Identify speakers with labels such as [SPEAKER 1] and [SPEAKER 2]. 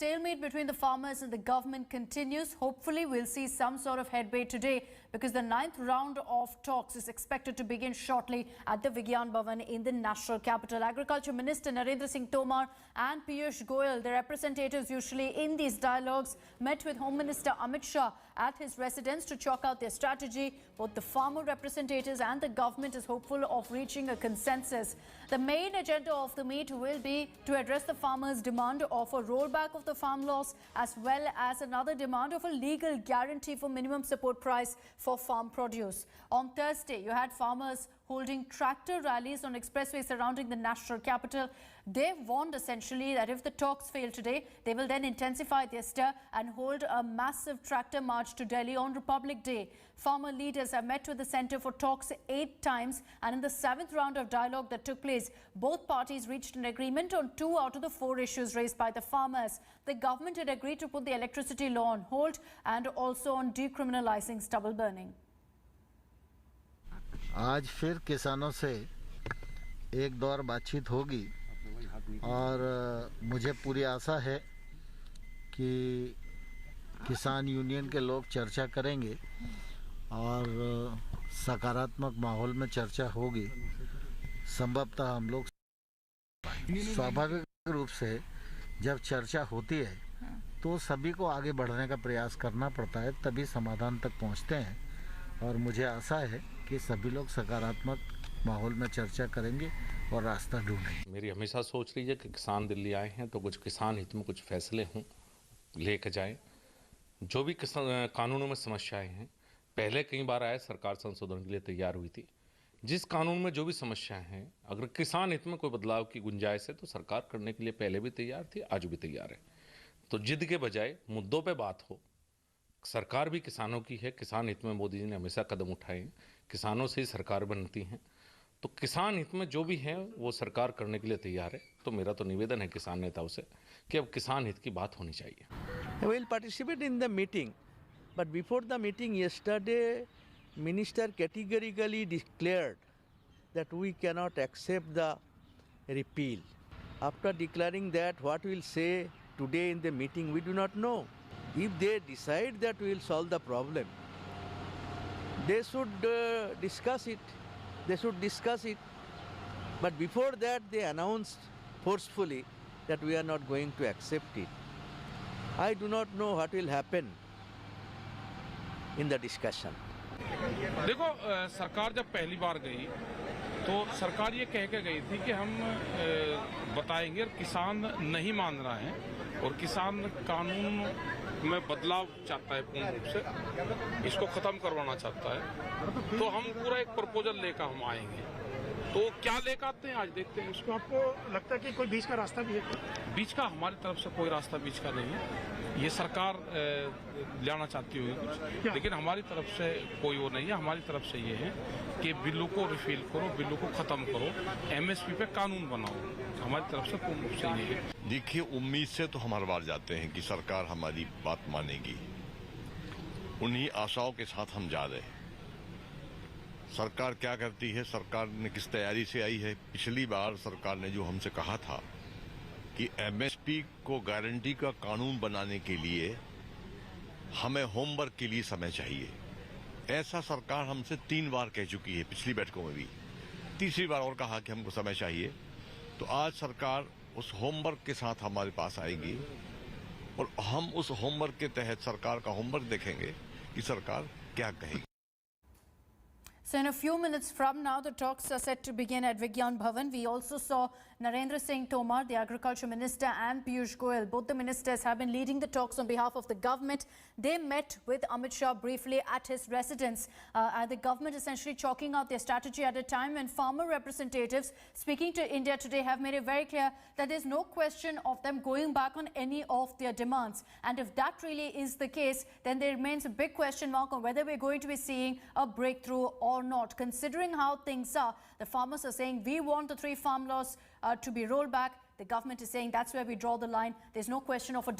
[SPEAKER 1] Stalemate between the farmers and the government continues. Hopefully, we'll see some sort of headway today because the 9th round of talks is expected to begin shortly at the Vigyan Bhavan in the national capital. Agriculture Minister Narendra Singh Tomar and Piyush Goyal, the representatives usually in these dialogues, met with Home Minister Amit Shah at his residence to chalk out their strategy. Both the farmer representatives and the government is hopeful of reaching a consensus. The main agenda of the meet will be to address the farmers' demand of a rollback of the farm laws, as well as another demand of a legal guarantee for minimum support price for farm produce. On Thursday, you had farmers holding tractor rallies on expressways surrounding the national capital. They warned essentially that if the talks fail today, they will then intensify their stir and hold a massive tractor march to Delhi on Republic Day. Farmer leaders have met with the Centre for Talks 8 times, and in the 7th round of dialogue that took place, both parties reached an agreement on 2 out of the 4 issues raised by the farmers. The government had agreed to put the electricity law on hold and also on decriminalizing stubble burning.
[SPEAKER 2] आज फिर किसानों से एक दौर बातचीत होगी और मुझे पूरी आशा है कि किसान यूनियन के लोग चर्चा करेंगे और सकारात्मक माहौल में चर्चा होगी। संभवतः हम लोग स्वाभाविक रूप से जब चर्चा होती है तो सभी को आगे बढ़ने का प्रयास करना पड़ता है, तभी समाधान तक पहुंचते हैं और मुझे आशा है कि सभी लोग सकारात्मक माहौल में चर्चा करेंगे और रास्ता ढूंढेंगे।
[SPEAKER 3] मेरी हमेशा सोच रही है कि किसान दिल्ली आए हैं तो कुछ किसान हित में कुछ फैसले हों, लेकर जाएं। जो भी कानूनों में समस्याएं हैं, पहले कई बार आए सरकार संशोधन के लिए तैयार हुई थी। जिस कानून में जो भी समस्याएं हैं, अगर किसान हित में कोई बदलाव की गुंजाइश है तो सरकार करने के लिए पहले भी तैयार थी, आज भी तैयार है। तो जिद के बजाय मुद्दों पे बात हो। सरकार भी किसानों की है, किसान हित में मोदी जी ने हमेशा कदम उठाए हैं, किसानों से ही सरकार बनती है, तो किसान हित में जो भी है वो सरकार करने के लिए तैयार है। तो मेरा तो निवेदन है किसान नेताओं से कि अब किसान हित की बात होनी चाहिए।
[SPEAKER 4] We will participate in the meeting, but before the meeting yesterday, Minister categorically declared that we cannot accept the repeal. After declaring that, what we will say today in the meeting, we do not know. If they decide that we will solve the problem, they should discuss it. They should discuss it. But before that, they announced forcefully that we are not going to accept it. I do not know what will happen in the discussion.
[SPEAKER 5] देखो, सरकार जब पहली बार गई तो सरकार ये कह के गई थी कि हम बताएंगे, और किसान नहीं मान रहा है और किसान कानून में बदलाव चाहता है, पूर्ण रूप से इसको ख़त्म करवाना चाहता है। तो हम पूरा एक प्रपोजल लेकर हम आएंगे। तो क्या लेकर आते हैं आज देखते हैं।
[SPEAKER 6] उसको आपको लगता है कि कोई बीच का रास्ता भी है?
[SPEAKER 5] बीच का हमारी तरफ से कोई रास्ता बीच का नहीं है। ये सरकार लाना चाहती होगी कुछ, लेकिन हमारी तरफ से कोई वो नहीं है। हमारी तरफ से ये है कि बिल्लों को रिफिल करो, बिल्लों को ख़त्म करो, एमएसपी पे कानून बनाओ। हमारी तरफ से पूर्ण रूप से ये है।
[SPEAKER 7] देखिए, उम्मीद से तो हम हर बार जाते हैं कि सरकार हमारी बात मानेगी। उन्हीं आशाओं के साथ हम जा रहे हैं। सरकार क्या करती है, सरकार ने किस तैयारी से आई है। पिछली बार सरकार ने जो हमसे कहा था कि एमएसपी को गारंटी का कानून बनाने के लिए हमें होमवर्क के लिए समय चाहिए, ऐसा सरकार हमसे 3 बार कह चुकी है पिछली बैठकों में भी। तीसरी बार और कहा कि हमको समय चाहिए। तो आज सरकार उस होमवर्क के साथ हमारे पास आएगी और हम उस होमवर्क के तहत सरकार का होमवर्क देखेंगे कि सरकार क्या कहेगी।
[SPEAKER 1] So in a few minutes from now, the talks are set to begin at Vigyan Bhavan. We also saw Narendra Singh Tomar, the Agriculture Minister, and Piyush Goyal. Both the ministers have been leading the talks on behalf of the government. They met with Amit Shah briefly at his residence. The government essentially chalking out their strategy at a time when farmer representatives speaking to India today have made it very clear that there's no question of them going back on any of their demands. And if that really is the case, then there remains a big question mark on whether we're going to be seeing a breakthrough or not. Considering how things are, the farmers are saying we want the 3 farm laws to be rolled back. The government is saying that's where we draw the line. There's no question of a